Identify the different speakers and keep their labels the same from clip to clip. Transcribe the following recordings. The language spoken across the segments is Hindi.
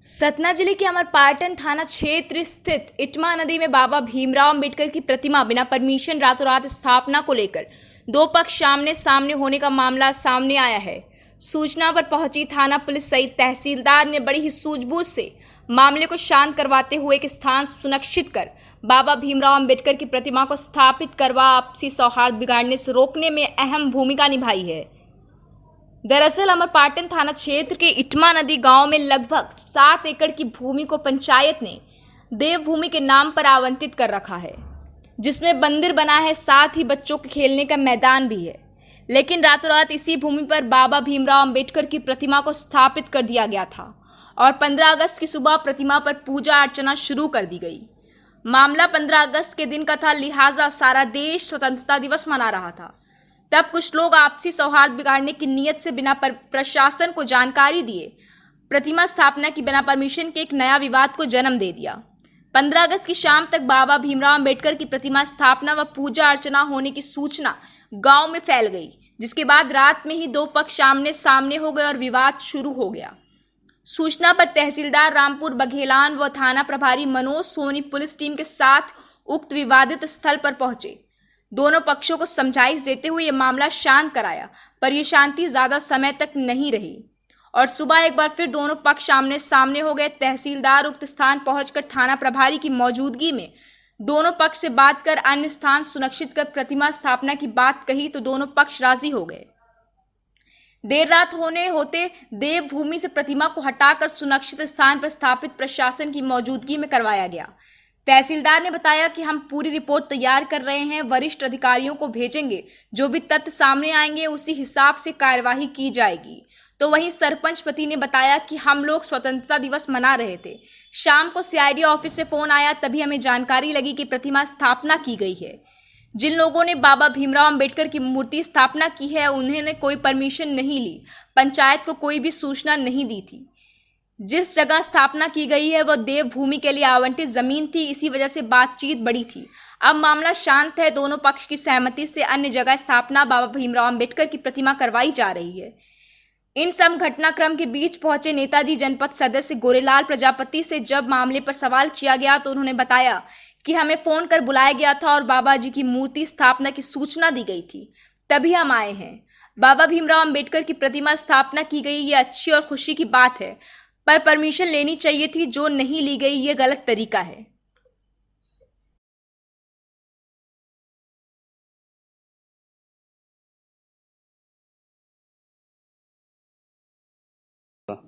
Speaker 1: सतना जिले के अमरपाटन थाना क्षेत्र स्थित इटमा नदी में बाबा भीमराव अंबेडकर की प्रतिमा बिना परमिशन रातों रात स्थापना को लेकर दो पक्ष आमने सामने होने का मामला सामने आया है। सूचना पर पहुंची थाना पुलिस सहित तहसीलदार ने बड़ी ही सूझबूझ से मामले को शांत करवाते हुए एक स्थान सुनिश्चित कर बाबा भीमराव अंबेडकर की प्रतिमा को स्थापित करवा आपसी सौहार्द बिगाड़ने से रोकने में अहम भूमिका निभाई है। दरअसल अमरपाटन थाना क्षेत्र के इटमा नदी गांव में लगभग 7 एकड़ की भूमि को पंचायत ने देवभूमि के नाम पर आवंटित कर रखा है, जिसमें मंदिर बना है, साथ ही बच्चों के खेलने का मैदान भी है। लेकिन रातों रात इसी भूमि पर बाबा भीमराव अंबेडकर की प्रतिमा को स्थापित कर दिया गया था और 15 अगस्त की सुबह प्रतिमा पर पूजा अर्चना शुरू कर दी गई। मामला 15 अगस्त के दिन का था, लिहाजा सारा देश स्वतंत्रता दिवस मना रहा था। तब कुछ लोग आपसी सौहार्द बिगाड़ने की नीयत से बिना प्रशासन को जानकारी दिए प्रतिमा स्थापना की बिना परमिशन के एक नया विवाद को जन्म दे दिया। 15 अगस्त की शाम तक बाबा भीमराव अंबेडकर की प्रतिमा स्थापना व पूजा अर्चना होने की सूचना गांव में फैल गई, जिसके बाद रात में ही दो पक्ष आमने सामने हो गए और विवाद शुरू हो गया। सूचना पर तहसीलदार रामपुर बघेलान व थाना प्रभारी मनोज सोनी पुलिस टीम के साथ उक्त विवादित स्थल पर पहुंचे। दोनों पक्षों को समझाइश देते हुए यह मामला शांत कराया, पर यह शांति ज्यादा समय तक नहीं रही और सुबह एक बार फिर दोनों पक्ष आमने सामने हो गए। तहसीलदार उक्त स्थान पहुंचकर थाना प्रभारी की मौजूदगी में दोनों पक्ष से बात कर अन्य स्थान सुनिश्चित कर प्रतिमा स्थापना की बात कही तो दोनों पक्ष राजी हो गए। देर रात होते देवभूमि से प्रतिमा को हटाकर सुरक्षित स्थान पर स्थापित प्रशासन की मौजूदगी में करवाया गया। तहसीलदार ने बताया कि हम पूरी रिपोर्ट तैयार कर रहे हैं, वरिष्ठ अधिकारियों को भेजेंगे, जो भी तथ्य सामने आएंगे उसी हिसाब से कार्यवाही की जाएगी। तो वहीं सरपंच पति ने बताया कि हम लोग स्वतंत्रता दिवस मना रहे थे, शाम को सीआईडी ऑफिस से फोन आया, तभी हमें जानकारी लगी कि प्रतिमा स्थापना की गई है। जिन लोगों ने बाबा भीमराव अंबेडकर की मूर्ति स्थापना की है उन्होंने कोई परमिशन नहीं ली, पंचायत को कोई भी सूचना नहीं दी थी। जिस जगह स्थापना की गई है वह देवभूमि के लिए आवंटित जमीन थी, इसी वजह से बातचीत बड़ी थी। अब मामला शांत है, दोनों पक्ष की सहमति से अन्य जगह स्थापना बाबा भीमराव अंबेडकर की प्रतिमा करवाई जा रही है। इन सब घटनाक्रम के बीच पहुंचे नेताजी जनपद सदस्य गोरेलाल प्रजापति से जब मामले पर सवाल किया गया तो उन्होंने बताया कि हमें फोन कर बुलाया गया था और बाबा जी की मूर्ति स्थापना की सूचना दी गई थी, तभी हम आए हैं। बाबा भीमराव अंबेडकर की प्रतिमा स्थापना की गई, ये अच्छी और खुशी की बात है, पर परमिशन लेनी चाहिए थी, जो नहीं ली गई, ये गलत तरीका है।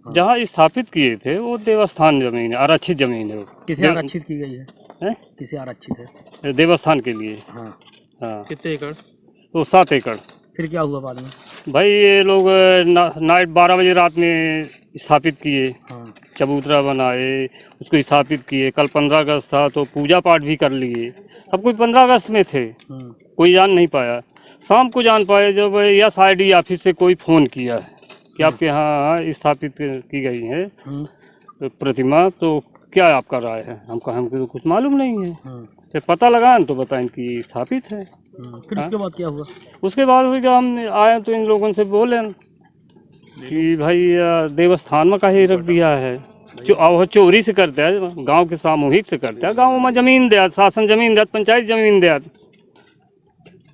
Speaker 2: जहाँ स्थापित किए थे वो देवस्थान जमीन है, आरक्षित जमीन है। वो
Speaker 3: किसे आरक्षित की गई है? किसे आरक्षित है?
Speaker 2: देवस्थान के लिए।
Speaker 3: हाँ। कितने एकड़?
Speaker 2: तो 7 एकड़।
Speaker 3: फिर क्या हुआ बाद में?
Speaker 2: भाई ये लोग नाइट 12 बजे रात में स्थापित किए।
Speaker 3: हाँ।
Speaker 2: चबूतरा बनाए, उसको स्थापित किए। कल 15 अगस्त था तो पूजा पाठ भी कर लिए। सब कुछ 15 अगस्त में थे, कोई जान नहीं पाया। शाम को जान पाए जब सीआईडी ऑफिस से कोई फ़ोन किया है कि आपके यहाँ स्थापित की गई है प्रतिमा, तो क्या आपका राय है? हमको तो कुछ मालूम नहीं है। तो पता लगा तो बताएं कि स्थापित है।
Speaker 3: फिर उसके बाद क्या हुआ?
Speaker 2: उसके बाद हुई जब हम आए तो इन लोगों से बोले कि भाई देवस्थान में कहीं रख दिया है, चोरी से करते हैं, गांव के सामूहिक से करते हैं। गांव में जमीन दिया, शासन जमीन दिया, पंचायत जमीन दिया।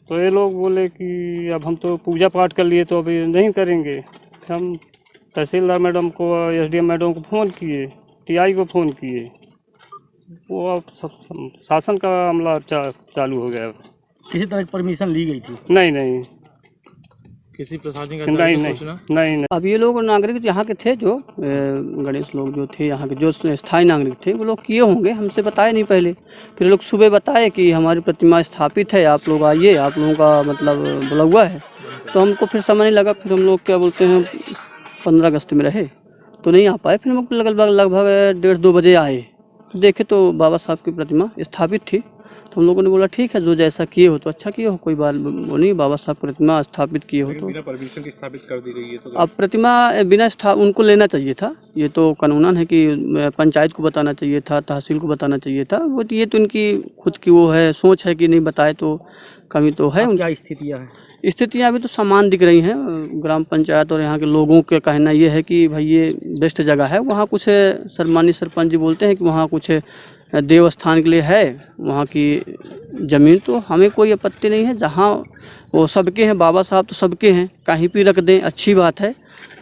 Speaker 2: तो ये लोग बोले कि अब हम तो पूजा पाठ कर लिए तो अभी नहीं करेंगे। हम तहसीलदार मैडम को, एसडीएम मैडम को फ़ोन किए, टीआई को फ़ोन किए, वो अब सब शासन का अमला चालू हो गया।
Speaker 3: किसी तरह की परमिशन ली गई थी?
Speaker 2: नहीं।
Speaker 3: किसी प्रशासनिक
Speaker 2: नहीं।
Speaker 4: अब ये लोग नागरिक यहाँ के थे, जो गणेश लोग जो थे यहाँ के, जो स्थायी नागरिक थे, वो लोग किए होंगे, हमसे बताए नहीं पहले। फिर लोग सुबह बताए कि हमारी प्रतिमा स्थापित है, आप लोग आइए, आप लोगों का मतलब बोला हुआ है। तो हमको फिर समय नहीं लगा, फिर हम लोग क्या बोलते हैं 15 अगस्त में रहे तो नहीं आ पाए। फिर हम लगभग 1:30-2 बजे आए, देखे तो बाबा साहब की प्रतिमा स्थापित थी। तो हम लोगों ने बोला ठीक है, जो जैसा किए हो तो अच्छा किए हो, कोई बात वो नहीं, बाबा साहब प्रतिमा स्थापित किए हो तो।
Speaker 3: बिना परमिशन की स्थापित कर दी गई है तो
Speaker 4: अब प्रतिमा बिना उनको लेना चाहिए था, ये तो कानूनन है कि पंचायत को बताना चाहिए था, तहसील को बताना चाहिए था। वो ये तो इनकी खुद की वो है, सोच है कि नहीं बताए तो कमी तो है।
Speaker 3: क्या स्थितियाँ है?
Speaker 4: स्थितियाँ अभी तो समान दिख रही हैं। ग्राम पंचायत और यहाँ के लोगों का कहना ये है कि भाई ये बेस्ट जगह है। वहाँ कुछ सम्मानित सरपंच जी बोलते हैं कि वहाँ कुछ देवस्थान के लिए है वहाँ की ज़मीन, तो हमें कोई आपत्ति नहीं है। जहाँ वो सबके हैं, बाबा साहब तो सबके हैं, कहीं भी रख दें अच्छी बात है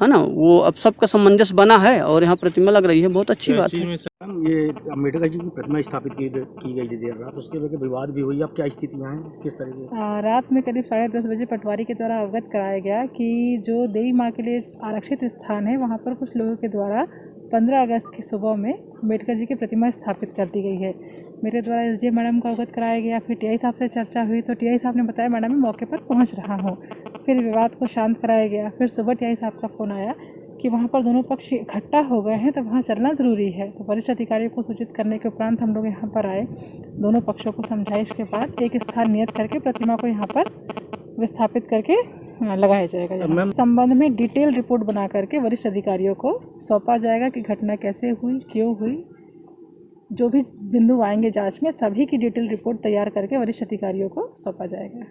Speaker 4: ना। वो अब सबका सामंजस्य बना है और यहाँ प्रतिमा लग रही है, बहुत अच्छी बात है।
Speaker 3: ये अम्बेडकर जी की प्रतिमा स्थापित की गई थी देर रात, उसके लेकर विवाद भी हुई। अब क्या स्थितियाँ हैं, किस तरह की?
Speaker 5: रात में करीब 10:30 बजे पटवारी के द्वारा अवगत कराया गया कि जो देवी माँ के लिए आरक्षित स्थान है वहाँ पर कुछ लोगों के द्वारा 15 अगस्त की सुबह में अम्बेडकर जी की प्रतिमा स्थापित कर दी गई है। मेरे द्वारा एसडीए मैडम को अवगत कराया गया। फिर टीआई साहब से चर्चा हुई तो टीआई साहब ने बताया मैडम मैं मौके पर पहुँच रहा हूँ। फिर विवाद को शांत कराया गया। फिर सुबह टीआई साहब का फ़ोन आया कि वहाँ पर दोनों पक्ष इकट्ठा हो गए हैं तो वहाँ चलना ज़रूरी है। तो वरिष्ठ अधिकारियों को सूचित करने के उपरांत हम लोग यहाँ पर आए। दोनों पक्षों को समझाइश के बाद एक स्थान नियत करके प्रतिमा को यहाँ पर विस्थापित करके लगाया जाएगा। संबंध में डिटेल रिपोर्ट बना करके वरिष्ठ अधिकारियों को सौंपा जाएगा कि घटना कैसे हुई, क्यों हुई। जो भी बिंदु आएंगे जांच में, सभी की डिटेल रिपोर्ट तैयार करके वरिष्ठ अधिकारियों को सौंपा जाएगा।